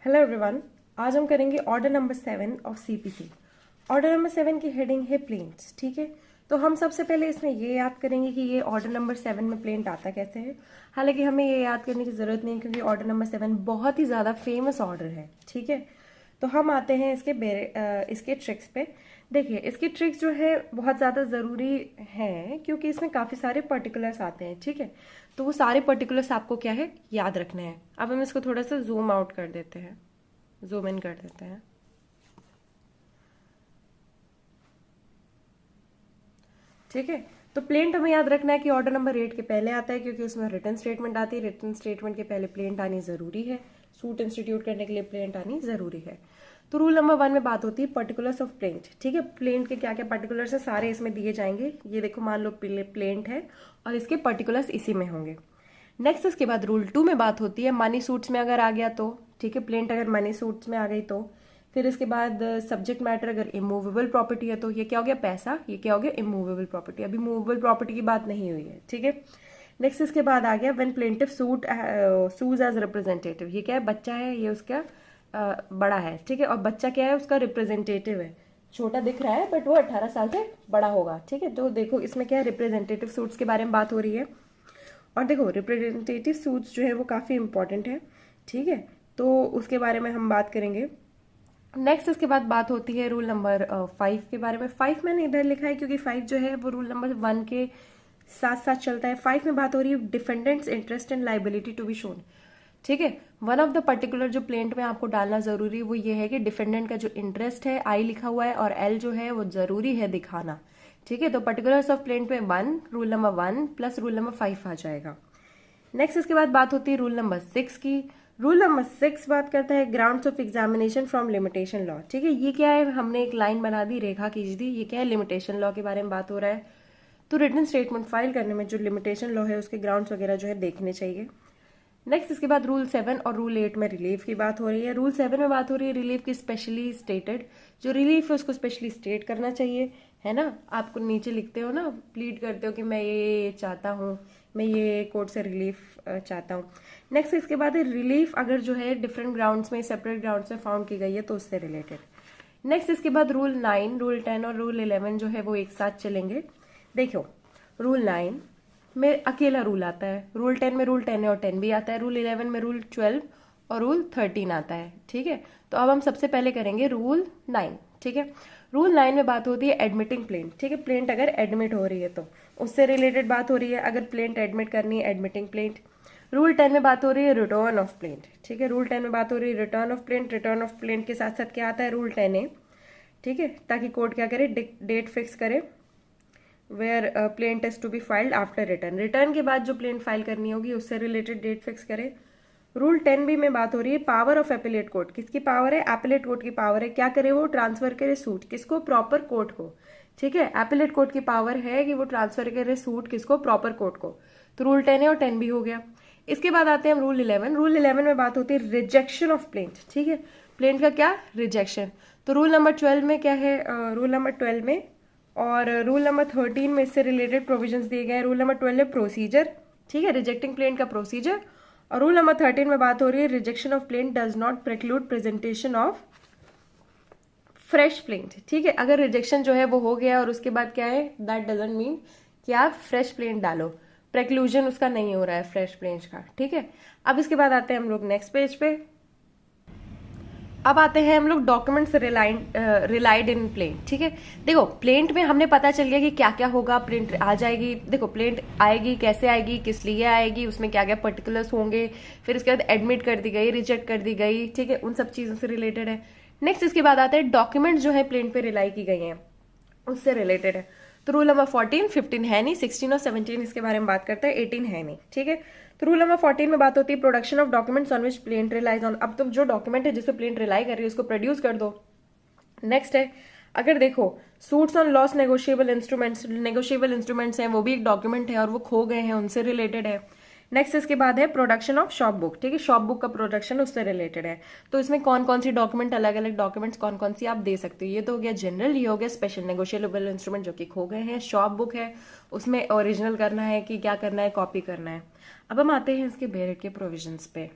Hello everyone. आज हम करेंगे order number 7 of CPC. Order number 7 की हेडिंग है प्लेन्ट्स। ठीक है, तो हम सबसे पहले इसमें ये याद करेंगे कि ये ऑर्डर नंबर 7 में प्लेन्ट आता कैसे है। हालांकि हमें ये याद करने की ज़रूरत नहीं क्योंकि ऑर्डर नंबर 7 बहुत ही ज़्यादा फेमस ऑर्डर है। ठीक है, तो हम आते हैं इसके ट्रिक्स पे। देखिए, इसकी ट्रिक्स जो है बहुत ज़्यादा ज़रूरी है क्योंकि इसमें काफ़ी सारे पर्टिकुलर्स आते हैं। ठीक है, तो वो सारे पर्टिकुलर्स आपको क्या है याद रखने हैं। अब हम इसको थोड़ा सा जूम आउट कर देते हैं, जूम इन कर देते हैं। ठीक है, तो प्लेन्ट हमें याद रखना है कि ऑर्डर नंबर 8 के पहले आता है क्योंकि उसमें रिटर्न स्टेटमेंट आती है। रिटर्न स्टेटमेंट के पहले प्लेन्ट आनी जरूरी है। सूट इंस्टीट्यूट करने के लिए प्लेन्ट आनी जरूरी है। तो रूल नंबर 1 में बात होती है पर्टिकुलर्स ऑफ प्लेन्ट। ठीक है, प्लेन्ट के क्या क्या पर्टिकुलर्स है सारे इसमें दिए जाएंगे। ये देखो, मान लो प्लेन्ट है और इसके पर्टिकुलर्स इसी में होंगे। नेक्स्ट इसके बाद रूल 2 में बात होती है मनी सूट्स में अगर आ गया तो। ठीक है, प्लेन्ट अगर मनी सूट्स में आ गई तो। फिर इसके बाद सब्जेक्ट मैटर अगर इमूवेबल प्रॉपर्टी है तो ये क्या हो गया पैसा, ये क्या हो गया इमूवेबल प्रॉपर्टी। अभी मूवेबल प्रॉपर्टी की बात नहीं हुई है। ठीक है, नेक्स्ट इसके बाद आ गया when plaintiff sues as representative. ये क्या है, बच्चा है, ये उसका बड़ा है। ठीक है, और बच्चा क्या है, उसका रिप्रेजेंटेटिव है। छोटा दिख रहा है बट वो 18 साल से बड़ा होगा। ठीक है, तो देखो इसमें क्या है, रिप्रेजेंटेटिव सूट्स के बारे में बात हो रही है। और देखो, रिप्रेजेंटेटिव सूट्स जो है वो काफ़ी इंपॉर्टेंट है। ठीक है, तो उसके बारे में हम बात करेंगे। नेक्स्ट इसके बाद बात होती है रूल नंबर 5 के बारे में। 5 मैंने इधर लिखा है क्योंकि 5 जो है वो रूल नंबर 1 के साथ साथ चलता है। 5 में बात हो रही है defendants interest and liability to be shown. ठीक है, वन ऑफ द पर्टिकुलर जो प्लेंट में आपको डालना जरूरी वो ये है कि डिफेंडेंट का जो इंटरेस्ट है आई लिखा हुआ है और एल जो है वो जरूरी है दिखाना। ठीक है, तो पर्टिकुलर्स ऑफ प्लेंट में 1 rule number 1 plus rule number 5 आ जाएगा। नेक्स्ट इसके बाद बात होती है रूल नंबर 6 की। रूल नंबर 6 बात करता है grounds of examination from limitation law. ठीक है, ये क्या है, हमने एक लाइन बना दी, रेखा खींच दी। ये क्या है, लिमिटेशन लॉ के बारे में बात हो रहा है। तो रिटन स्टेटमेंट फाइल करने में जो लिमिटेशन लॉ है उसके ग्राउंड्स वगैरह जो है देखने चाहिए। नेक्स्ट इसके बाद रूल 7 और रूल 8 में रिलीफ की बात हो रही है। रूल 7 में बात हो रही है रिलीफ की स्पेशली स्टेटेड। जो रिलीफ है उसको स्पेशली स्टेट करना चाहिए, है ना। आपको नीचे लिखते हो ना, प्लीड करते हो कि मैं ये चाहता हूँ, मैं ये कोर्ट से रिलीफ चाहता हूँ। नेक्स्ट इसके बाद रिलीफ अगर जो है डिफरेंट ग्राउंड्स में, सेपरेट ग्राउंड्स में फाउंड की गई है तो उससे रिलेटेड। नेक्स्ट इसके बाद रूल 9, रूल 10 और रूल 11 जो है वो एक साथ चलेंगे। देखो, रूल 9 में अकेला रूल आता है, रूल 10 में रूल 10 और 10 भी आता है, रूल 11 में रूल 12 और रूल 13 आता है। ठीक है, तो अब हम सबसे पहले करेंगे रूल 9। ठीक है, रूल 9 में बात होती है एडमिटिंग प्लेंट। ठीक है, प्लेंट अगर एडमिट हो रही है तो उससे रिलेटेड बात हो रही है। अगर प्लेंट एडमिट करनी है, एडमिटिंग प्लेंट। रूल 10 में बात हो रही है रिटर्न ऑफ प्लेंट। ठीक है, रूल 10 में बात हो रही है return of plaint. Return of plaint के साथ साथ क्या आता है, रूल 10A। ठीक है, ताकि कोर्ट क्या करे, डेट फिक्स करे where plaint is to be filed after return. Return के बाद जो प्लेंट फाइल करनी होगी उससे रिलेटेड डेट फिक्स करे। रूल 10B में बात हो रही है पावर ऑफ एपिलेट कोर्ट। किसकी पावर है, एपिलेट कोर्ट की पावर है। क्या करे वो, ट्रांसफर करे सूट किसको, प्रॉपर कोर्ट को। ठीक है, एपिलेट कोर्ट की पावर है कि वो ट्रांसफर करे सूट किसको, प्रॉपर कोर्ट को। तो रूल 10A और 10B हो गया। इसके बाद आते हैं हम रूल 11। रूल 11 में बात होती है रिजेक्शन ऑफ प्लेंट। ठीक है, प्लेंट का क्या, रिजेक्शन। तो रूल नंबर 12 में क्या है, रूल नंबर 12 में और रूल नंबर 13 में इससे रिलेटेड प्रोविजंस दिए गए हैं। रूल नंबर 12 में प्रोसीजर, ठीक है, रिजेक्टिंग प्लेंट का प्रोसीजर। और रूल नंबर 13 में बात हो रही है rejection of plaint does not preclude presentation of fresh plaint. ठीक है, अगर रिजेक्शन जो है वो हो गया और उसके बाद क्या है, दैट डजंट मीन कि आप फ्रेश प्लेंट डालो। प्रेक्लूजन उसका नहीं हो रहा है फ्रेश प्लेंट का। ठीक है, अब इसके बाद आते हैं हम लोग नेक्स्ट पेज पे। अब आते हैं हम लोग डॉक्यूमेंट्स रिलाइड इन प्लेंट। ठीक है, देखो प्लेंट में हमने पता चल गया कि क्या क्या होगा, प्लेंट आ जाएगी। देखो प्लेंट आएगी, कैसे आएगी, किस लिए आएगी, उसमें क्या क्या पर्टिकुलर्स होंगे। फिर उसके बाद एडमिट कर दी गई, रिजेक्ट कर दी गई। ठीक है, उन सब चीजों से रिलेटेड है। नेक्स्ट इसके बाद आते हैं डॉक्यूमेंट्स जो है प्लेंट पे रिलाई की गई हैं उससे रिलेटेड है। तो रूल नंबर 14, 15 है नहीं, 16 और 17 इसके बारे में बात करते हैं, 18 है नहीं। ठीक है, तो रूल नंबर 14 में बात होती है production of documents on which plaint relies on. अब तुम जो डॉक्यूमेंट है जिसपे प्लेंट रिलाई कर रही है उसको प्रोड्यूस कर दो। नेक्स्ट है, अगर देखो suits on loss negotiable instruments हैं, वो भी एक डॉक्यूमेंट है और वो खो गए हैं, उनसे रिलेटेड है। नेक्स्ट इसके बाद है प्रोडक्शन ऑफ शॉप बुक। ठीक है, शॉप बुक का प्रोडक्शन उससे रिलेटेड है। तो इसमें कौन कौन सी डॉक्यूमेंट, अलग अलग डॉक्यूमेंट्स कौन कौन सी आप दे सकते हो। ये तो हो गया जनरल, ये हो गया स्पेशल। नेगोशिएबल इंस्ट्रूमेंट जो कि खो गए हैं, शॉप बुक है उसमें ओरिजिनल करना है कि क्या करना है, कॉपी करना है। अब हम आते हैं इसके बेरेट के प्रोविजंस पे।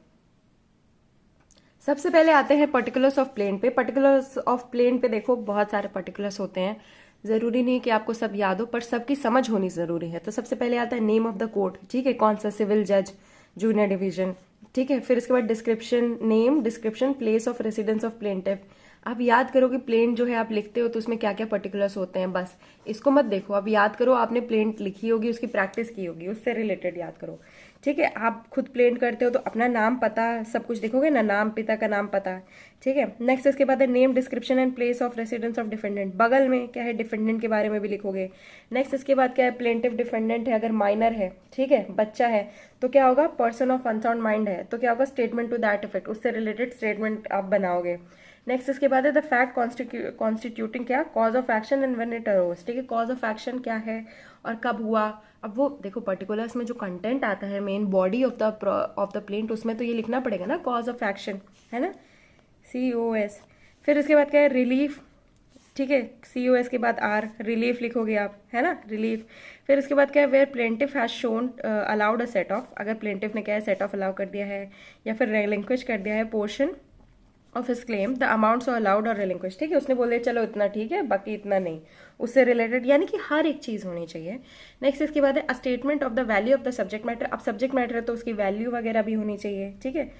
सबसे पहले आते हैं पर्टिकुलर्स ऑफ प्लेन पे। पर्टिकुलर्स ऑफ प्लेन पे देखो बहुत सारे पर्टिकुलर्स होते हैं, जरूरी नहीं कि आपको सब याद हो, पर सबकी समझ होनी जरूरी है। तो सबसे पहले आता है नेम ऑफ द कोर्ट, ठीक है, कौन सा, सिविल जज, जूनियर डिवीजन, ठीक है। फिर इसके बाद description, name, description, place of residence of plaintiff. आप याद करो कि प्लेन जो है आप लिखते हो तो उसमें क्या क्या पर्टिकुलर्स होते हैं, बस इसको मत देखो। अब याद करो, आपने प्लेन लिखी होगी, उसकी प्रैक्टिस की होगी, उससे रिलेटेड याद करो, ठीक है। आप खुद प्लेन करते हो तो अपना नाम पता सब कुछ लिखोगे ना, नाम, पिता का नाम पता, ठीक है। नेक्स्ट इसके बाद है name, description and place of residence of defendant. बगल में क्या है, डिफेंडेंट के बारे में भी लिखोगे। नेक्स्ट इसके बाद क्या है, प्लेंटिफ डिफेंडेंट है, अगर माइनर है, ठीक है, बच्चा है, तो क्या होगा, पर्सन ऑफ अनसाउंड माइंड है, तो क्या होगा, स्टेटमेंट टू दैट इफेक्ट, उससे रिलेटेड स्टेटमेंट आप बनाओगे। नेक्स्ट इसके बाद है द फैक्ट कॉन्स्टिट्यूटिंग क्या, cause of action and when it arose, ठीक है। कॉज ऑफ एक्शन क्या है और कब हुआ। अब वो देखो पर्टिकुलर्स में जो कंटेंट आता है, main body of the plaint, उसमें तो ये लिखना पड़ेगा ना, कॉज ऑफ एक्शन, है ना, COS। फिर इसके बाद क्या है, रिलीफ, ठीक है, COS के बाद R, रिलीफ लिखोगे आप, है ना, रिलीफ। फिर इसके बाद क्या है, where plaintiff has shown allowed a set off, अगर प्लेंटिफ ने क्या है, सेट ऑफ अलाउ कर दिया है या फिर रेलिंक्विश कर दिया है portion of his claim, the amounts allowed और रिलिंक्विश, ठीक है, उसने बोले चलो इतना ठीक है, बाकी इतना नहीं, उससे रिलेटेड, यानी कि हर एक चीज होनी चाहिए। नेक्स्ट इसके बाद है a statement of the value of the subject matter. अब सब्जेक्ट मैटर है तो उसकी वैल्यू वगैरह भी होनी चाहिए, ठीक है,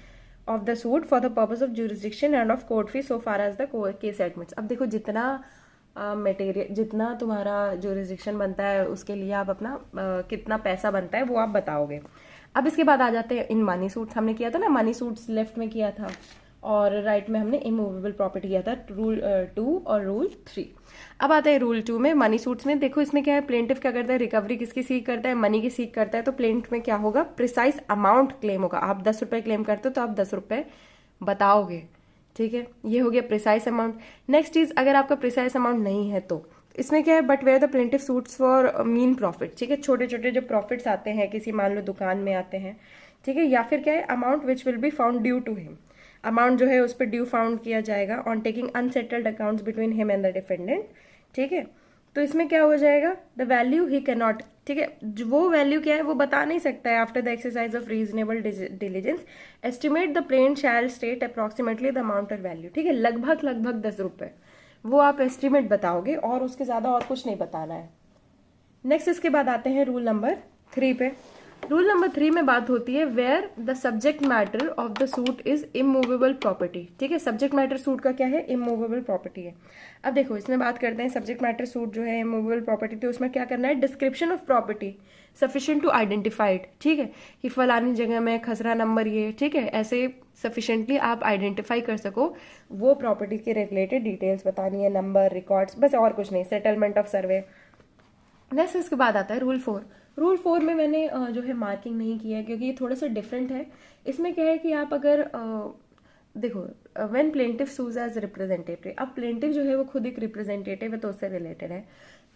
of the suit for the purpose of jurisdiction and of court fee so far as the case admits. अब देखो जितना मटेरियल, जितना तुम्हारा जुरिस्डिक्शन बनता है उसके लिए आप अपना कितना पैसा बनता है वो आप बताओगे। अब इसके बाद आ जाते हैं इन मनी सूट्स, हमने किया था ना, मनी सूट्स लेफ्ट में किया था और राइट में हमने इमूवेबल प्रॉपर्टी किया था, रूल 2 और रूल 3। अब आता है रूल 2 में, मनी सूट्स में। देखो इसमें क्या है, प्लेंटिफ क्या करता है, रिकवरी किसकी सीख करता है, मनी की सीख करता है। तो प्लेंट में क्या होगा, प्रिसाइज अमाउंट क्लेम होगा। आप 10 रुपए क्लेम करते हो तो आप 10 रुपए बताओगे, ठीक है, ये हो गया प्रिसाइज अमाउंट। नेक्स्ट चीज, अगर आपका प्रिसाइज अमाउंट नहीं है तो इसमें क्या है, but where the plaintiff suits for मीन प्रॉफिट, ठीक है, छोटे छोटे जो प्रॉफिट्स आते हैं किसी, मान लो दुकान में आते हैं, ठीक है, या फिर क्या है, amount which will be found due to him, amount जो है उस पर ड्यू फाउंड किया जाएगा on taking unsettled accounts between him and the defendant, ठीक है। तो इसमें क्या हो जाएगा, the value he can not, ठीक है, वो वैल्यू क्या है वो बता नहीं सकता है। After the exercise of reasonable diligence estimate the plaint shall state approximately the amount और वैल्यू, ठीक है, लगभग लगभग 10 रुपए वो आप एस्टिमेट बताओगे और उसके ज्यादा और कुछ नहीं बताना है। नेक्स्ट इसके बाद आते हैं रूल नंबर 3 पे। रूल नंबर 3 में बात होती है where the subject matter of the suit is immovable property, ठीक है, सब्जेक्ट मैटर सूट का क्या है, इमूवेबल प्रॉपर्टी है। अब देखो इसमें बात करते हैं सब्जेक्ट मैटर सूट जो है इमूवेबल प्रॉपर्टी, तो उसमें क्या करना है, description of property sufficient to identified, ठीक है, कि फलानी जगह में खसरा नंबर ये, ठीक है, ऐसे सफिशिएंटली आप आइडेंटिफाई कर सको, वो प्रॉपर्टी के रिलेटेड डिटेल्स बतानी है, नंबर, रिकॉर्ड्स, बस और कुछ नहीं, सेटलमेंट ऑफ सर्वे। नेक्स्ट इसके बाद आता है रूल 4। रूल 4 में मैंने जो है मार्किंग नहीं किया है क्योंकि ये थोड़ा सा डिफरेंट है। इसमें क्या है कि आप अगर देखो, when plaintiff sues as representative, अब प्लेंटिफ जो है वो खुद एक रिप्रेजेंटेटिव है तो उससे रिलेटेड है।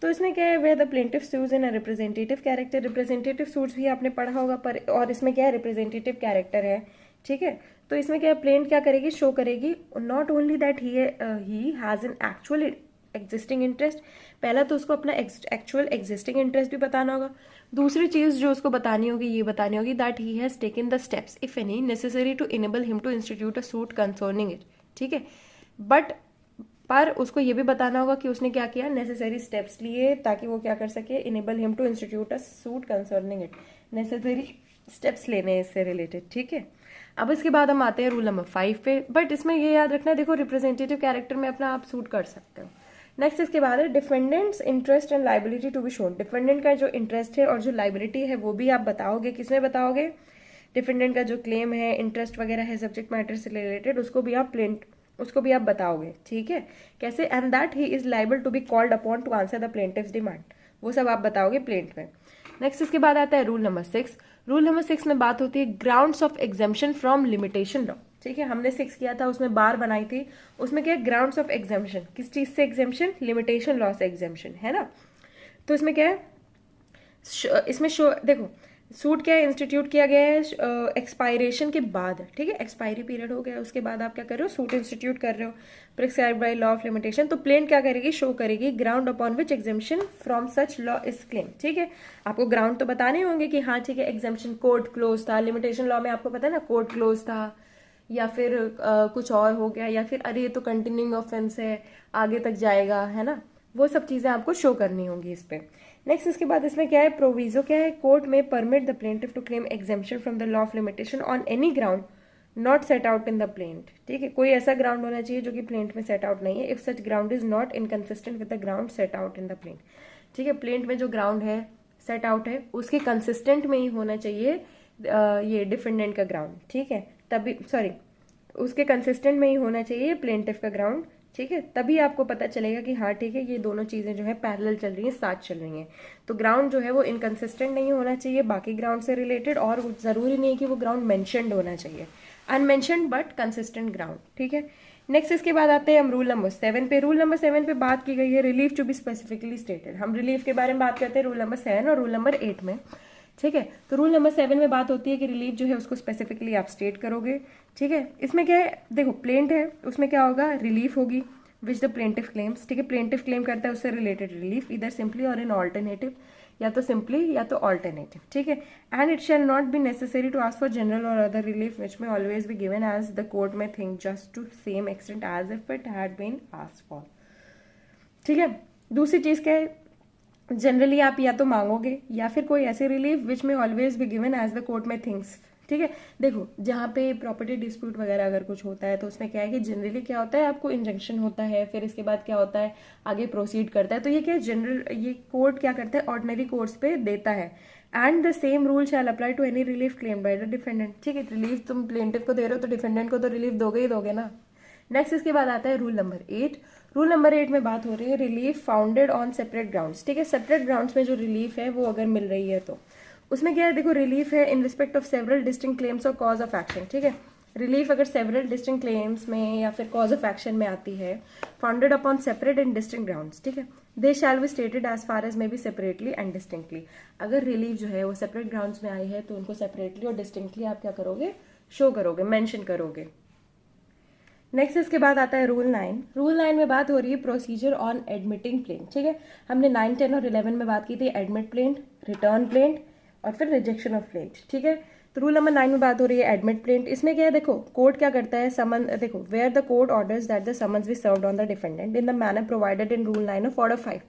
तो इसमें क्या है, where the plaintiff sues in a representative character, representative suits भी आपने पढ़ा होगा पर, और इसमें क्या है, रिप्रेजेंटेटिव कैरेक्टर है, ठीक है। तो इसमें क्या है, प्लेंट क्या करेगी, शो करेगी not only that he has an actual existing interest, पहला तो उसको अपना एक्चुअल एग्जिस्टिंग इंटरेस्ट भी बताना होगा। दूसरी चीज जो उसको बतानी होगी, ये बतानी होगी that he has taken the steps if any necessary to enable him to institute a suit concerning it, ठीक है। बट पर उसको ये भी बताना होगा कि उसने क्या किया, नेसेसरी स्टेप्स लिए ताकि वो क्या कर सके, enable him to institute a suit concerning it, necessary steps लेने इससे रिलेटेड, ठीक है। अब इसके बाद हम आते हैं रूल नंबर 5 पे, बट इसमें ये याद रखना है, देखो रिप्रेजेंटेटिव कैरेक्टर में अपना आप सूट कर सकते हो। नेक्स्ट इसके बाद है defendants interest and liability to be shown, defendant का जो इंटरेस्ट है और जो लाइबिलिटी है वो भी आप बताओगे, किसमें बताओगे, डिफेंडेंट का जो क्लेम है, इंटरेस्ट वगैरह है सब्जेक्ट मैटर से रिलेटेड, उसको भी आप बताओगे, ठीक है, कैसे, and that he is liable to be called upon to answer the plaintiff's demand, वो सब आप बताओगे प्लेंट में। नेक्स्ट इसके बाद आता है रूल नंबर 6। रूल नंबर 6 में बात होती है grounds of exemption from limitation law, ठीक है, हमने 6 किया था, उसमें बार बनाई थी, उसमें क्या है, ग्राउंड्स ऑफ एग्जेम्पशन, किस चीज से एग्जेम्पशन, लिमिटेशन लॉ से एग्जेम्पशन, है ना। तो इसमें क्या है, इसमें देखो सूट क्या है, इंस्टीट्यूट किया गया है एक्सपायरेशन के बाद, ठीक है, एक्सपायरी पीरियड हो गया उसके बाद आप क्या कर रहे हो, सूट इंस्टीट्यूट कर रहे हो, prescribed by law of limitation. तो प्लेन क्या करेगी, शो करेगी ground upon which exemption from such law is claim, ठीक है। आपको ग्राउंड तो बताने होंगे कि हाँ ठीक है, एग्जेम्पशन कोर्ट क्लोज था, लिमिटेशन लॉ में आपको पता है ना कोर्ट क्लोज था, या फिर कुछ और हो गया, या फिर अरे ये तो कंटिन्यूइंग ऑफेंस है, आगे तक जाएगा, है ना, वो सब चीजें आपको शो करनी होंगी इस पे। नेक्स्ट इसके बाद इसमें क्या है, प्रोविजो क्या है, court may permit the plaintiff to claim exemption from the law of limitation on any ground not set out in the plaint. ठीक है, कोई ऐसा ग्राउंड होना चाहिए जो कि प्लेंट में सेट आउट नहीं है, if such ground is not inconsistent with the ground set out in the plaint. ठीक है, प्लेंट में जो ग्राउंड है सेट आउट है उसके कंसिस्टेंट में ही होना चाहिए ये डिफेंडेंट का ग्राउंड। ठीक है, तभी सॉरी उसके कंसिस्टेंट में ही होना चाहिए प्लेंटिफ का ग्राउंड। ठीक है, तभी आपको पता चलेगा कि हाँ ठीक है ये दोनों चीजें जो है पैरेलल चल रही हैं, साथ चल रही हैं। तो ग्राउंड जो है वो इनकंसिस्टेंट नहीं होना चाहिए बाकी ग्राउंड से रिलेटेड, और जरूरी नहीं कि वो ग्राउंड मेंशन्ड होना चाहिए, अनमेंशन्ड बट कंसिस्टेंट ग्राउंड। ठीक है, नेक्स्ट इसके बाद आते हैं हम रूल नंबर 7 पे। रूल नंबर 7 पे बात की गई है relief to be specifically stated. हम रिलीफ के बारे में बात करते हैं रूल नंबर 7 और रूल नंबर 8 में। ठीक है, तो रूल नंबर 7 में बात होती है कि रिलीफ जो है उसको स्पेसिफिकली आप स्टेट करोगे। ठीक है, इसमें क्या है, देखो प्लेंट है उसमें क्या होगा, रिलीफ होगी विच द प्लेंटिफ क्लेम्स। ठीक है, प्लेंटिफ क्लेम करता है उससे रिलेटेड रिलीफ, इधर सिंपली और इन ऑल्टरनेटिव, या तो सिंपली या तो ऑल्टरनेटिव। ठीक है, and it shall not be necessary to ask for general or other relief which may always be given as the court may think just to same extent as if it had been asked for. ठीक है, दूसरी चीज क्या है, generally आप या तो मांगोगे या फिर कोई ऐसे relief which may always be given as the court may thinks. ठीक है, देखो जहाँ पे प्रॉपर्टी डिस्प्यूट वगैरह अगर कुछ होता है तो उसमें क्या है कि जनरली क्या होता है, आपको इंजंक्शन होता है, फिर इसके बाद क्या होता है आगे प्रोसीड करता है। तो ये क्या है, जनरल ये कोर्ट क्या करता है, ऑर्डिनरी कोर्ट्स पे देता है। And the same rule shall apply to any relief claim by the defendant. ठीक है, रिलीफ तुम प्लेंटिफ को दे रहे हो तो डिफेंडेंट को तो रिलीफ दोगे ही दोगे ना। नेक्स्ट इसके बाद आता है रूल नंबर 8। रूल नंबर 8 में बात हो रही है relief founded on separate grounds. ठीक है, सेपरेट ग्राउंड्स में जो रिलीफ है वो अगर मिल रही है तो उसमें क्या है, देखो रिलीफ है in respect of several distinct claims और कॉज ऑफ एक्शन। ठीक है, रिलीफ अगर सेवरल डिस्टिंक्ट क्लेम्स में या फिर कॉज ऑफ एक्शन में आती है, founded upon separate and distinct grounds. ठीक है, they shall be stated as far as may be separately and distinctly. अगर रिलीफ जो है वो सेपरेट ग्राउंड्स में आई है तो उनको सेपरेटली और डिस्टिंक्टली आप क्या करोगे, शो करोगे, मेंशन करोगे। नेक्स्ट इसके बाद आता है रूल 9। रूल 9 में बात हो रही है प्रोसीजर ऑन एडमिटिंग प्लेंट। ठीक है, हमने 9, 10 और 11 में बात की थी एडमिट प्लेंट, रिटर्न प्लेंट और फिर रिजेक्शन ऑफ प्लेंट। ठीक है, तो रूल नंबर 9 में बात हो रही है एडमिट प्लेंट। इसमें क्या है, देखो कोर्ट क्या करता है, समन देखो where the court orders that the summons be served on the defendant in the manner provided in rule 9 of order 5।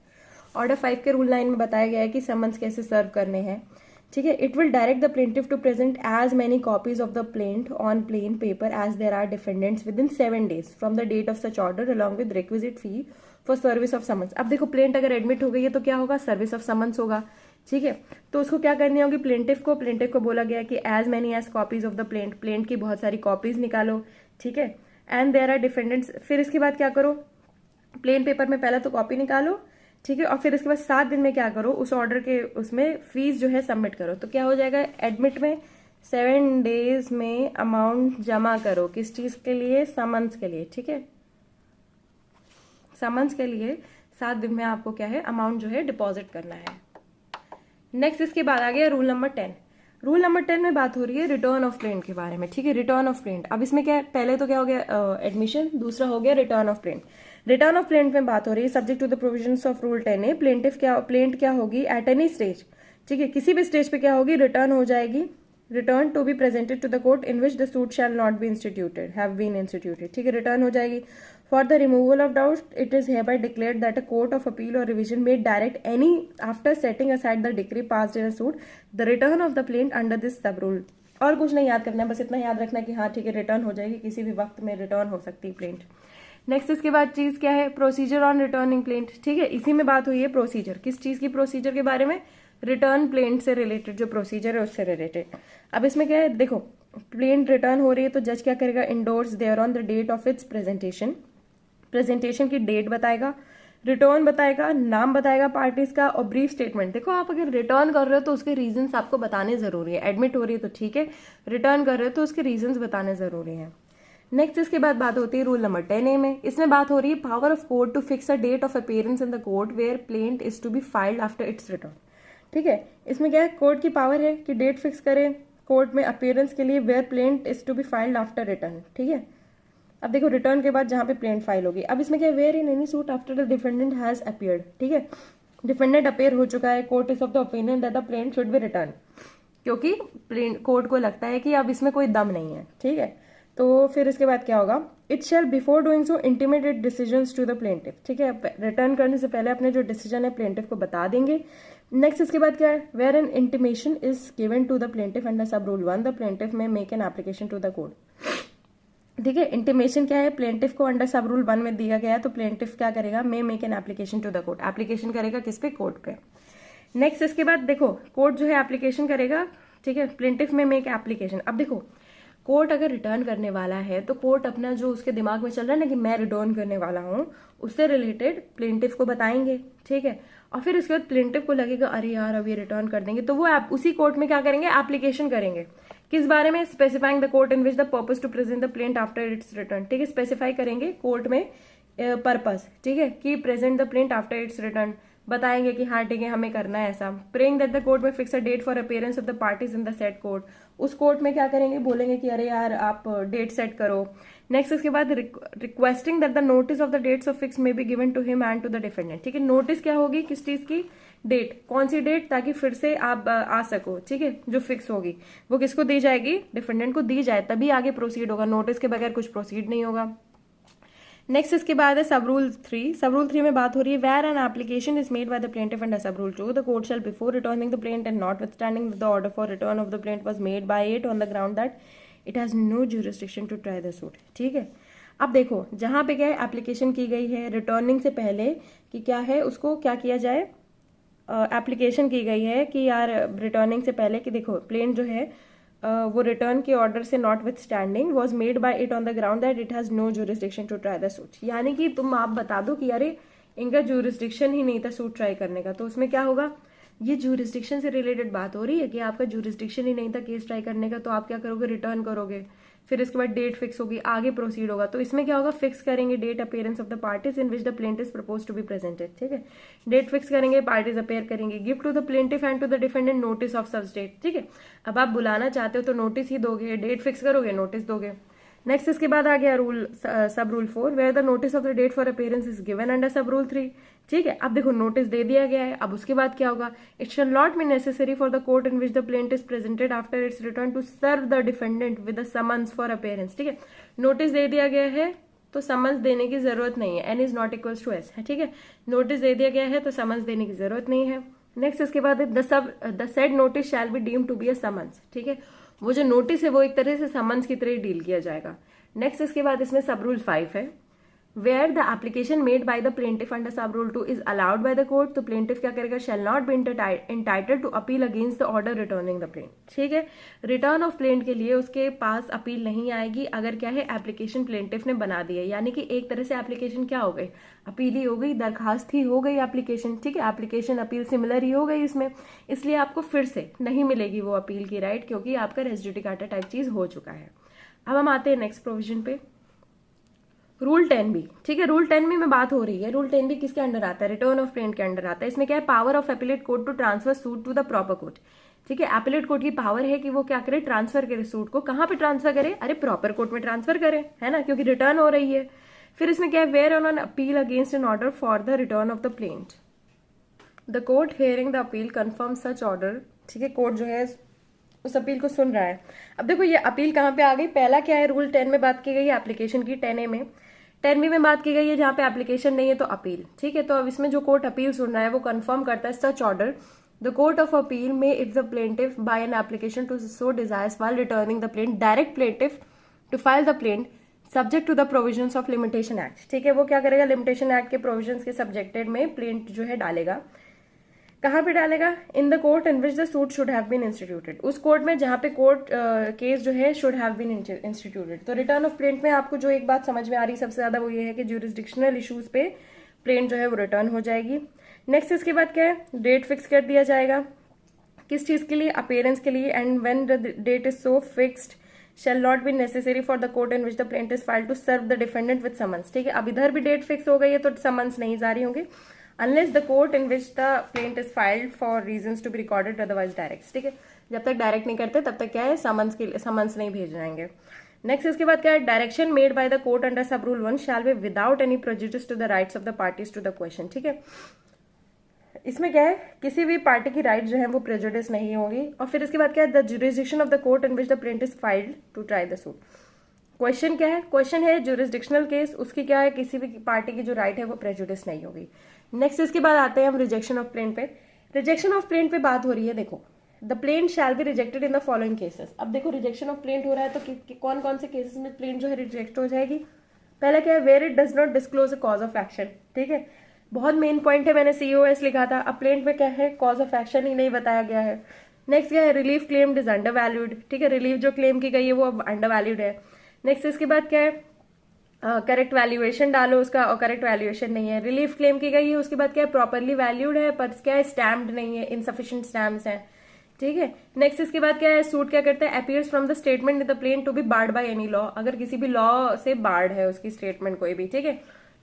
Order 5 के रूल 9 में बताया गया है कि समन्स कैसे सर्व करने हैं। ठीक है, it will direct the plaintiff to present as many copies of the plaint on plain paper as there are defendants within 7 days from the date of such order along with requisite fee for service of summons. अब देखो plaint अगर admit हो गई है तो क्या होगा, service of summons होगा। ठीक है, तो उसको क्या करनी होगी, प्लेंटिफ को बोला गया कि as many as copies of the plaint, plaint की बहुत सारी कॉपीज निकालो। ठीक है, एंड देयर आर डिफेंडेंट्स, फिर इसके बाद क्या करो, प्लेन पेपर में पहले तो कॉपी निकालो। ठीक है, और फिर इसके बाद 7 दिन में क्या करो, उस ऑर्डर के उसमें फीस जो है सबमिट करो। तो क्या हो जाएगा, एडमिट में 7 days में अमाउंट जमा करो, किस चीज के लिए, समन्स के लिए। ठीक है, समन्स के लिए 7 दिन में आपको क्या है, अमाउंट जो है डिपॉजिट करना है। नेक्स्ट इसके बाद आ गया रूल नंबर 10। रूल नंबर 10 में बात हो रही है रिटर्न ऑफ प्लेंट के बारे में। ठीक है, रिटर्न ऑफ प्लेंट, अब इसमें क्या है, पहले तो क्या हो गया एडमिशन, दूसरा हो गया return of plaint. Return of plaint में बात हो रही है subject to the provisions of rule 10A, plaint क्या होगी एट एनी स्टेज। ठीक है, किसी भी स्टेज पे क्या होगी, रिटर्न हो जाएगी, return to be presented to the court in which the suit shall not be instituted have been instituted. ठीक है, रिटर्न हो जाएगी। For the removal of doubt it is hereby declared that a court of appeal or revision may direct any after setting aside the decree passed in a suit the return of the plaint under this sub rule। और कुछ नहीं याद करना है, बस इतना याद रखना है कि हाँ ठीक है रिटर्न हो जाएगी, किसी भी वक्त में रिटर्न हो सकती है प्लेंट। नेक्स्ट इसके बाद चीज क्या है, प्रोसीजर ऑन रिटर्निंग प्लेंट। ठीक है, इसी में बात हुई है प्रोसीजर, किस चीज की प्रोसीजर के बारे में, रिटर्न प्लेंट से रिलेटेड जो प्रोसीजर है उससे रिलेटेड। अब इसमें क्या है, देखो प्लेंट रिटर्न हो रही है तो जज क्या करेगा, endorse there on the date of its presentation, presentation की डेट बताएगा, रिटर्न बताएगा, नाम बताएगा पार्टीज का और ब्रीफ स्टेटमेंट। देखो आप अगर रिटर्न कर रहे हो तो उसके रीजंस आपको बताने जरूरी है, एडमिट हो रही है तो ठीक है, रिटर्न कर रहे हो तो उसके रीजंस बताने जरूरी है। नेक्स्ट इसके बाद बात होती है रूल नंबर 10A में। इसमें बात हो रही है power of court to fix a date of appearance in the court where plaint is to be filed after its return. ठीक है, इसमें क्या है, कोर्ट की पावर है कि डेट फिक्स करे कोर्ट में अपीयरेंस के लिए where plaint is to be filed after return. ठीक है, अब देखो रिटर्न के बाद जहां पे प्लेंट फाइल होगी। अब इसमें क्या है, where in any suit after the defendant has appeared. ठीक है, डिफेंडेंट अपीयर हो चुका है, court is of the opinion that the plaint should be return, क्योंकि कोर्ट को लगता है कि अब इसमें कोई दम नहीं है। ठीक है, तो फिर इसके बाद क्या होगा, it shall before doing so intimated decisions to the plaintiff, ठीक है, रिटर्न करने से पहले अपने जो डिसीजन है प्लेंटिफ को बता देंगे। नेक्स्ट इसके बाद क्या है, where an intimation is given to the plaintiff under sub rule 1 the plaintiff may make an application to the court, ठीक है। इंटीमेशन क्या है, प्लेंटिफ को अंडर सब रूल 1 में दिया गया है, तो प्लेंटिफ क्या करेगा, may make an application to the court, application करेगा किस पे, कोर्ट पे। नेक्स्ट इसके बाद देखो, कोर्ट जो है एप्लीकेशन करेगा, ठीक है, प्लेंटिफ में मेक एप्लीकेशन। अब देखो कोर्ट अगर रिटर्न करने वाला है तो कोर्ट अपना जो उसके दिमाग में चल रहा है ना कि मैं रिटर्न करने वाला हूँ, उससे रिलेटेड प्लेंटिफ को बताएंगे, ठीक है। और फिर उसके बाद प्लेंटिफ को लगेगा अरे यार अब ये रिटर्न कर देंगे, तो वो उसी कोर्ट में क्या करेंगे, एप्लीकेशन करेंगे किस बारे में, specifying the court in which the purpose to present the plaint after its return, ठीक है, स्पेसिफाई करेंगे कोर्ट में पर्पज, ठीक है, कि present the plaint after its return, बताएंगे कि हाँ ठीक है हमें करना है ऐसा। Praying that the court may fix a date for appearance of the parties in the said court, उस कोर्ट में क्या करेंगे, बोलेंगे कि अरे यार आप डेट सेट करो। नेक्स्ट इसके बाद requesting that the notice of the dates of fix may be given to him and to the defendant, ठीक है, नोटिस क्या होगी, किस चीज की, डेट, कौन सी डेट, ताकि फिर से आप आ सको, ठीक है, जो फिक्स होगी वो किसको दी जाएगी, डिफेंडेंट को दी जाए, तभी आगे प्रोसीड होगा, नोटिस के बगैर कुछ प्रोसीड नहीं होगा। नेक्स्ट इसके बाद है सब रूल 3, सब रूल 3 में बात हो रही है, where an application is made by the plaintiff under sub rule 2 the court shall before returning the plaint and notwithstanding the order for return of the plaint was made by it on the ground that it has no jurisdiction to try the suit, ठीक है। अब देखो जहां पे क्या है, application की गई है रिटर्निंग से पहले कि क्या है, उसको क्या किया जाए, एप्लीकेशन की गई है कि यार रिटर्निंग से पहले कि देखो प्लेन जो है वो रिटर्न के ऑर्डर से notwithstanding was made by it on the ground that it has no jurisdiction to try the suit, यानी कि तुम आप बता दो कि अरे इनका ज्यूरिसडिक्शन ही नहीं था सूट ट्राई करने का, तो उसमें क्या होगा, ये ज्यूरिसडिक्शन से रिलेटेड बात हो रही है कि आपका ज्यूरिसडिक्शन ही नहीं था केस ट्राई करने का, तो आप क्या करोगे, रिटर्न करोगे, फिर इसके बाद डेट फिक्स होगी, आगे प्रोसीड होगा, तो इसमें क्या होगा, फिक्स करेंगे date appearance of the parties in which the plaintiff propose to be presented, ठीक है, डेट फिक्स करेंगे, पार्टीज अपेयर करेंगे, give to the plaintiff and to the defendant notice of such date, ठीक है। अब आप बुलाना चाहते हो तो नोटिस ही दोगे, डेट फिक्स करोगे, नोटिस दोगे। नेक्स्ट इसके बाद आ गया rule sub rule 4, where the notice of the date for appearance is given under sub rule 3, ठीक है। अब देखो नोटिस दे दिया गया है, अब उसके बाद क्या होगा, it shall not be necessary for the court in which the plaint is presented after its return to serve the defendant with the summons for appearance, ठीक है। नोटिस दे दिया गया है तो समन्स देने की जरूरत नहीं है, N is not equals to S है, ठीक है, नोटिस दे दिया गया है तो समन्स देने की जरूरत नहीं है। नेक्स्ट इसके बाद the said notice shall be deemed to be a summons, ठीक है, वो जो नोटिस है वो एक तरह से समन्स की तरह डील किया जाएगा। नेक्स्ट इसके बाद इसमें सब रूल 5 है, where the application made by the plaintiff under sub rule 2 is allowed by the court, तो प्लेंटिफ क्या करेगा, shall not be entitled to appeal against the order returning the plaint, ठीक है। रिटर्न ऑफ प्लेंट के लिए उसके पास appeal नहीं आएगी अगर क्या है, एप्लीकेशन प्लेंटिफ ने बना दी है, यानी कि एक तरह से एप्लीकेशन क्या हो गई, अपील ही हो गई, दरखास्त ही हो गई एप्लीकेशन, ठीक है, एप्लीकेशन अपील सिमिलर ही हो गई इसमें, इसलिए आपको फिर से नहीं मिलेगी वो अपील की राइट, क्योंकि आपका रेस जुडिकाटा टाइप चीज हो चुका है। अब हम आते हैं नेक्स्ट प्रोविजन पे, रूल 10 भी, ठीक है, रूल 10 में बात हो रही है, रूल 10 भी किसके अंडर आता है, रिटर्न ऑफ प्लेंट के अंडर आता है। इसमें क्या है, power of appellate court to transfer suit to the proper court, ठीक है, एपिलेट कोर्ट की पावर है कि वो क्या करे, ट्रांसफर करे सूट को, कहां पे ट्रांसफर करे, अरे प्रॉपर कोर्ट में ट्रांसफर करे, है ना, क्योंकि रिटर्न हो रही है। फिर इसमें क्या है, where on an appeal against an order for the return of the plaint the court hearing the appeal confirm such order, ठीक है, कोर्ट जो है उस अपील को सुन रहा है। अब देखो ये अपील कहाँ पे आ गई, पहला क्या है, रूल 10 में बात की गई है एप्लीकेशन की, 10A में, 10B में बात की गई है जहां पे एप्लीकेशन नहीं है तो अपील, ठीक है। तो अब इसमें जो कोर्ट अपील सुन रहा है वो कंफर्म करता है such order the court of appeal may if the plaintiff by an application to so desires while returning the plaint direct plaintiff to file the plaint subject to the provisions of limitation act, ठीक है, वो क्या करेगा, limitation act के provisions के subjected में plaint जो है डालेगा, कहाँ पे डालेगा, in the court in which the suit should have been instituted, उस कोर्ट में जहां पे कोर्ट केस जो है शुड हैव बीन इंस्टीट्यूटेड। तो रिटर्न ऑफ प्लेंट में आपको जो एक बात समझ में आ रही सबसे ज्यादा वो ये है कि ज्यूरिसडिक्शनल इश्यूज पे प्लेंट जो है वो रिटर्न हो जाएगी। नेक्स्ट इसके बाद क्या है, डेट फिक्स कर दिया जाएगा, किस चीज के लिए, अपीयरेंस के लिए, and when the date is so fixed shall not be necessary for the court in which the plaintiff is filed to serve the defendant with summons, ठीक है। अब इधर भी डेट फिक्स हो गई है तो समन्स नहीं जारी होंगे unless the court in which the plaintiff is filed for reasons to be recorded otherwise directs, ठीक है, जब तक डायरेक्ट नहीं करते तब तक क्या है, समन्स के समन्स नहीं भेज जाएंगे। नेक्स्ट इसके बाद क्या है, direction made by the court under sub rule 1 shall be without any prejudice to the rights of the parties to the question, ठीक है। इसमें क्या है, किसी भी पार्टी की राइट जो है वो प्रेजुडिस नहीं होगी। और फिर इसके बाद क्या है, the jurisdiction of the court in which the plaintiff is filed to try the suit, question क्या है, क्वेश्चन है ज्यूरिसडिक्शनल केस, उसकी क्या है, किसी भी पार्टी की जो राइट है वो प्रेजुडिस नहीं होगी। नेक्स्ट इसके बाद आते हैं हम रिजेक्शन ऑफ प्लेन पे। रिजेक्शन ऑफ प्लेन पे बात हो रही है, देखो the plaint shall be rejected in the following cases. अब देखो रिजेक्शन ऑफ प्लेन हो रहा है तो कौन कौन से केसेस में प्लेन जो है रिजेक्ट हो जाएगी। पहला क्या है, where it does not disclose a cause of action, ठीक है, बहुत मेन पॉइंट है, मैंने सीओएस लिखा था। अब प्लेन में क्या है, कॉज ऑफ एक्शन ही नहीं बताया गया है। नेक्स्ट क्या है, relief claimed is under valued, ठीक है, रिलीफ जो क्लेम की गई है वो अब अंडर वैल्यूड है। नेक्स्ट इसके बाद क्या है, करेक्ट वैल्यूएशन डालो उसका, और करेक्ट वैल्यूएशन नहीं है। रिलीफ क्लेम की गई है, उसके बाद क्या है, प्रॉपरली वैल्यूड है पर क्या है, स्टैम्प्ड नहीं है, इनसफिशिएंट स्टैम्प्स हैं, ठीक है। नेक्स्ट इसके बाद क्या है, सूट क्या करता है, appears from the statement in the plaint to be barred by any law, अगर किसी भी लॉ से बार्ड है उसकी स्टेटमेंट कोई भी, ठीक है।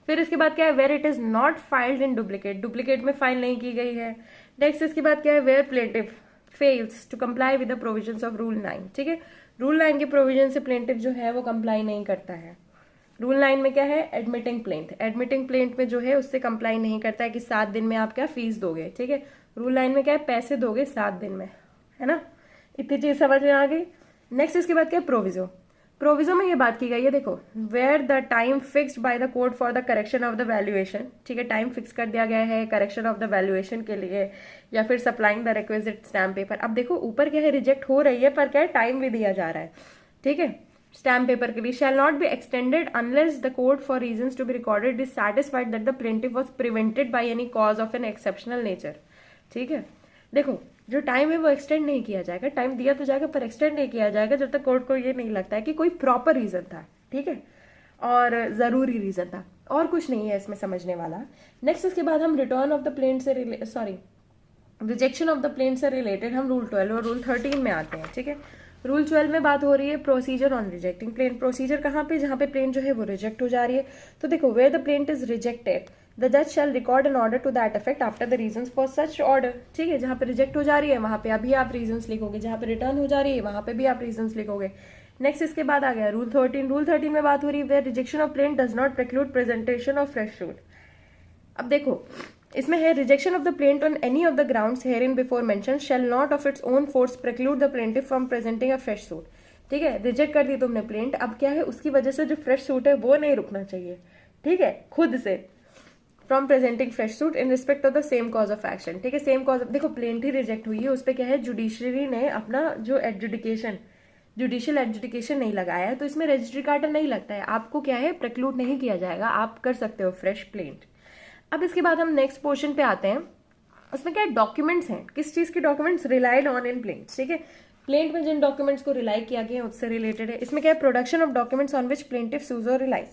फिर इसके बाद क्या है, where it is not filed in duplicate, duplicate में फाइल नहीं की गई है। नेक्स्ट इसके बाद क्या है, where plaintiff fails to comply with the provisions of rule 9, ठीक है, रूल 9 के प्रोविजन से प्लेंटिफ जो है वो कंप्लाई नहीं करता है। रूल 9 में क्या है, एडमिटिंग प्लेंट, एडमिटिंग प्लेंट में जो है उससे कंप्लाई नहीं करता है कि 7 दिन में आप क्या फीस दोगे, ठीक है। रूल 9 में क्या है, पैसे दोगे 7 दिन में, है ना, इतनी चीज समझ में आ गई। नेक्स्ट इसके बाद क्या है, प्रोविजो। प्रोविजो में ये बात की गई है, देखो where the time fixed by the court for the correction of the valuation, ठीक है, टाइम फिक्स कर दिया गया है करेक्शन ऑफ द वैल्यूएशन के लिए या फिर supplying the requisite stamp paper. अब देखो ऊपर क्या है, रिजेक्ट हो रही है पर क्या है, टाइम भी दिया जा रहा है, ठीक है, स्टैम्प पेपर के लिए। Shall not be extended unless the court for reasons to be recorded is satisfied that the plaintiff was prevented by any cause of an exceptional nature, ठीक है। देखो जो टाइम है वो एक्सटेंड नहीं किया जाएगा, टाइम दिया तो जाएगा पर एक्सटेंड नहीं किया जाएगा जब तक कोर्ट को ये नहीं लगता है कि कोई प्रॉपर रीजन था, ठीक है, और जरूरी रीजन था, और कुछ नहीं है इसमें समझने वाला। नेक्स्ट इसके बाद हम रिटर्न ऑफ द प्लेन से रिजेक्शन ऑफ द प्लेन से रिलेटेड हम रूल 12 और रूल 13 में आते हैं, ठीक है। रूल 12 में बात हो रही है procedure on rejecting plaint, procedure कहाँ पे, जहाँ पे प्लेन जो है वो रिजेक्ट हो जा रही है। तो देखो where the plaint is rejected the जज shall record an order to that effect after the reasons for such order, ठीक है, जहाँ पे रिजेक्ट हो जा रही है वहां पे अभी आप रीजंस लिखोगे, जहाँ पे रिटर्न हो जा रही है वहां पे भी आप रीजंस लिखोगे। नेक्स्ट इसके बाद आ गया रूल 13, रूल 13 में बात हो रही है where rejection of plaint does not preclude presentation of fresh suit. अब देखो इसमें है rejection of the plaint on any of the grounds hereinbefore mention shall not of its own force preclude the plaintiff from presenting a fresh suit, ठीक है, reject कर दी तुमने plaint, अब क्या है उसकी वजह से जो फ्रेश सूट है वो नहीं रुकना चाहिए, ठीक है, खुद से from presenting fresh suit in respect of the same cause of action, ठीक है, सेम कॉज। देखो प्लेंट ही रिजेक्ट हुई है, उस पर क्या है, जुडिशरी ने अपना जो जुडिशियल एडजुडिकेशन नहीं लगाया है, तो इसमें रजिस्ट्री कार्ड नहीं लगता है, आपको क्या है प्रिक्लूड नहीं किया जाएगा, आप कर सकते हो फ्रेश प्लेंट। अब इसके बाद हम नेक्स्ट पोर्शन पे आते हैं, उसमें क्या डॉक्यूमेंट्स हैं, किस चीज के documents relied on in plaints, ठीक है, प्लेंट में जिन डॉक्यूमेंट्स को रिलाई किया गया है उससे रिलेटेड है। इसमें क्या है, production of documents on which plaintiff sues or relies,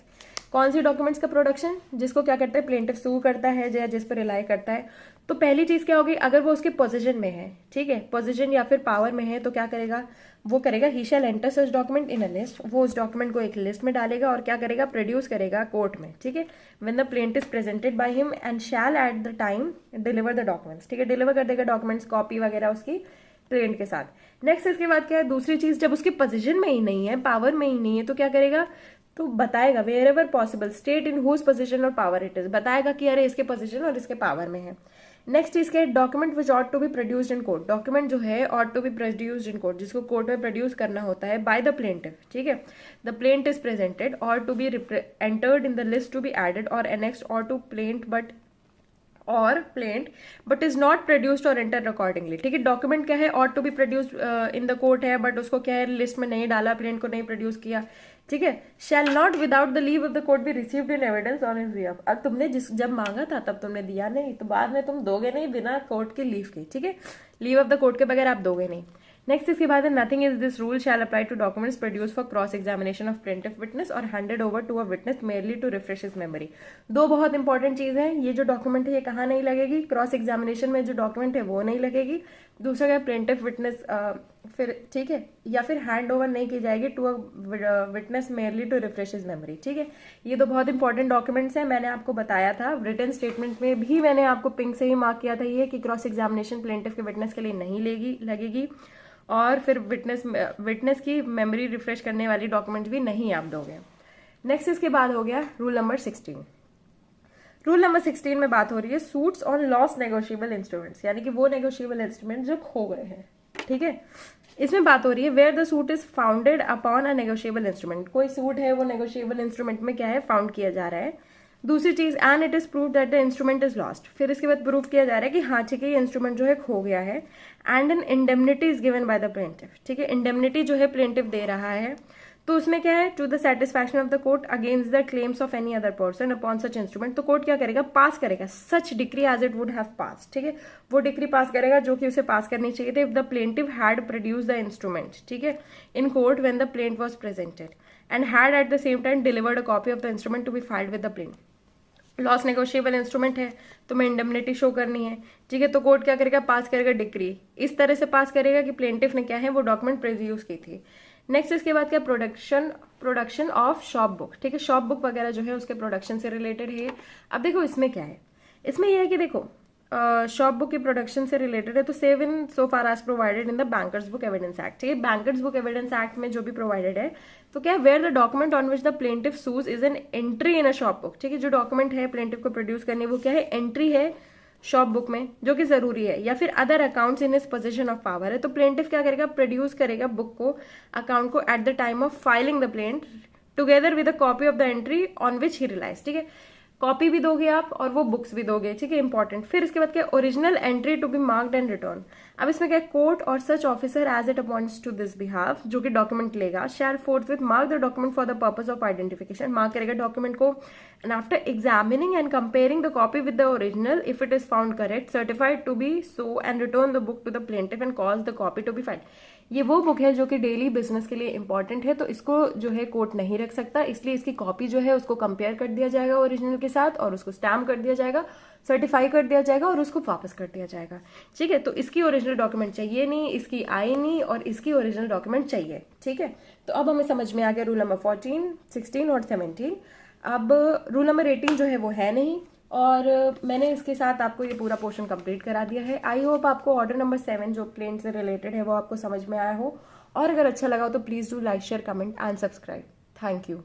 कौन सी डॉक्यूमेंट्स का प्रोडक्शन, जिसको क्या करता है प्लेंटिफ सू करता है या जिस पर रिलाई करता है। तो पहली चीज क्या होगी, अगर वो उसके पोजीशन में है, ठीक है, पोजीशन या फिर पावर में है, तो क्या करेगा, वो करेगा he shall enter such document in a list, वो उस डॉक्यूमेंट को एक लिस्ट में डालेगा और क्या करेगा, प्रोड्यूस करेगा कोर्ट में, ठीक है, when the plaintiff is presented by him and shall eight the time deliver the documents, ठीक है, डिलीवर कर देगा डॉक्यूमेंट्स कॉपी वगैरह उसकी प्लेंट के साथ। नेक्स्ट इसके बाद क्या है, दूसरी चीज, जब उसकी पोजीशन में ही नहीं है, पावर में ही नहीं है, तो क्या करेगा, तो बताएगा wherever possible state in whose position और पावर इट इज, बताएगा कि अरे इसके पोजीशन और इसके पावर में है। नेक्स्ट इसके document which ought to be produced in court, document जो है ought to be produced in court, जिसको कोर्ट में प्रोड्यूस करना होता है बाय द प्लेंटिफ, ठीक है, द प्लेंट इज प्रेजेंटेड और to be entered in the list to be added और एनेक्स्ड और to plaint but is not produced और एंटर अकॉर्डिंगली, ठीक है, डॉक्यूमेंट क्या है, ought to be produced in the court है बट उसको क्या है लिस्ट में नहीं डाला, प्लेंट को नहीं प्रोड्यूस किया, ठीक है, shall not without the leave of the court be received in evidence on his behalf. अब तुमने जब मांगा था तब तुमने दिया नहीं, तो बाद में तुम दोगे नहीं बिना कोर्ट के लीव के, ठीक है, लीव ऑफ द कोर्ट के बगैर आप दोगे नहीं। नेक्स्ट इसके बाद है nothing is this rule shall apply to documents produce for cross examination of plaintiff witness or handed over to a witness merely to refresh his memory. दो बहुत इंपॉर्टेंट चीज है, ये जो डॉक्यूमेंट है ये कहाँ नहीं लगेगी, क्रॉस एग्जामिनेशन में जो डॉक्यूमेंट है वो नहीं लगेगी, दूसरा क्या प्लेंटिफ विटनेस फिर, ठीक है, या फिर हैंड ओवर नहीं की जाएगी to a witness merely to refresh his memory, ठीक है। ये दो बहुत इंपॉर्टेंट डॉक्यूमेंट्स हैं, मैंने आपको बताया था रिटन स्टेटमेंट में भी, मैंने आपको पिंक से ही मार्क किया था ये कि क्रॉस एग्जामिनेशन प्लेंटिफ के विटनेस के लिए नहीं लगेगी और फिर विटनेस की मेमोरी रिफ्रेश करने वाली डॉक्यूमेंट भी नहीं आप दोगे। नेक्स्ट इसके बाद हो गया रूल नंबर 16। रूल नंबर 16 में बात हो रही है suits on loss negotiable instruments, यानी कि वो नेगोशिएबल इंस्ट्रूमेंट जो खो गए हैं, ठीक है। इसमें बात हो रही है where the suit is founded upon a negotiable instrument, कोई सूट है वो नेगोशिएबल इंस्ट्रूमेंट में क्या है, फाउंड किया जा रहा है। दूसरी चीज, and it is prove that the instrument is lost, फिर इसके बाद प्रूव किया जा रहा है कि हाँ ठीक है ये इंस्ट्रूमेंट जो है खो गया है। And an indemnity is given by the plaintiff, ठीक है, इंडेमनिटी जो है प्लेंटिफ दे रहा है। तो उसमें क्या है, to the satisfaction of the court against the claims of any other person upon such instrument, तो कोर्ट क्या करेगा, पास करेगा such decree as it would have pass, ठीक है, वो डिक्री पास करेगा जो कि उसे पास करनी चाहिए थी if the plaintiff had produce the instrument, ठीक है, in court when the plaint was presented and had at the same time delivered a copy of the instrument to be filed with the plaint. Lost negotiable instrument है तो मैं indemnity show करनी है, ठीक है, तो कोर्ट क्या करेगा, पास करेगा डिक्री, इस तरह से पास करेगा कि प्लेंटिफ ने क्या है वो डॉक्यूमेंट प्रोड्यूस की थी। नेक्स्ट इसके बाद क्या, प्रोडक्शन ऑफ शॉप बुक, ठीक है, शॉप बुक वगैरह जो है उसके प्रोडक्शन से रिलेटेड है। अब देखो इसमें क्या है, इसमें यह है कि देखो शॉप बुक की प्रोडक्शन से रिलेटेड है, तो save in so far as provided in the bankers book evidence act, ठीक है, बैंकर्स बुक एविडेंस एक्ट में जो भी प्रोवाइडेड है, तो क्या है, where the document on which the plaintiff sues is an entry in a shop book, ठीक है, जो डॉक्यूमेंट है प्लेंटिफ को प्रोड्यूस करनी वो क्या है, एंट्री है शॉप बुक में जो कि जरूरी है, या फिर other accounts in his position of power है, तो प्लेंटिफ क्या करेगा, प्रोड्यूस करेगा बुक को, अकाउंट को at the time of filing the plaint together with a copy of the entry on which he relies, ठीक है, कॉपी भी दोगे आप और वो बुक्स भी दोगे, ठीक है, इंपॉर्टेंट। फिर इसके बाद क्या, original entry to be marked and return. अब इसमें क्या, court or such officer as it appoints to this behalf, जो कि डॉक्यूमेंट लेगा, shall forthwith mark the document for the purpose of identification, mark करेगा डॉक्यूमेंट को, and after examining and comparing the copy with the original if it is found correct certified to be so and return the book to the plaintiff and cause the copy to be filed. ये वो book है जो कि daily business के लिए important है, तो इसको जो है कोर्ट नहीं रख सकता, इसलिए इसकी कॉपी जो है उसको कंपेयर कर दिया जाएगा ओरिजिनल के साथ और उसको स्टैम्प कर दिया जाएगा, सर्टिफाई कर दिया जाएगा और उसको वापस कर दिया जाएगा, ठीक है। तो इसकी ओरिजिनल डॉक्यूमेंट चाहिए नहीं, इसकी आई नहीं, और इसकी ओरिजिनल डॉक्यूमेंट चाहिए, ठीक है। तो अब हमें समझ में आ गया रूल नंबर 14, 16 और 17। अब रूल नंबर 18 जो है वो है नहीं, और मैंने इसके साथ आपको ये पूरा पोर्शन कंप्लीट करा दिया है। आई होप आपको ऑर्डर नंबर 7 जो प्लेंट से रिलेटेड है वो आपको समझ में आया हो, और अगर अच्छा लगा हो तो please do like share comment and subscribe. Thank you.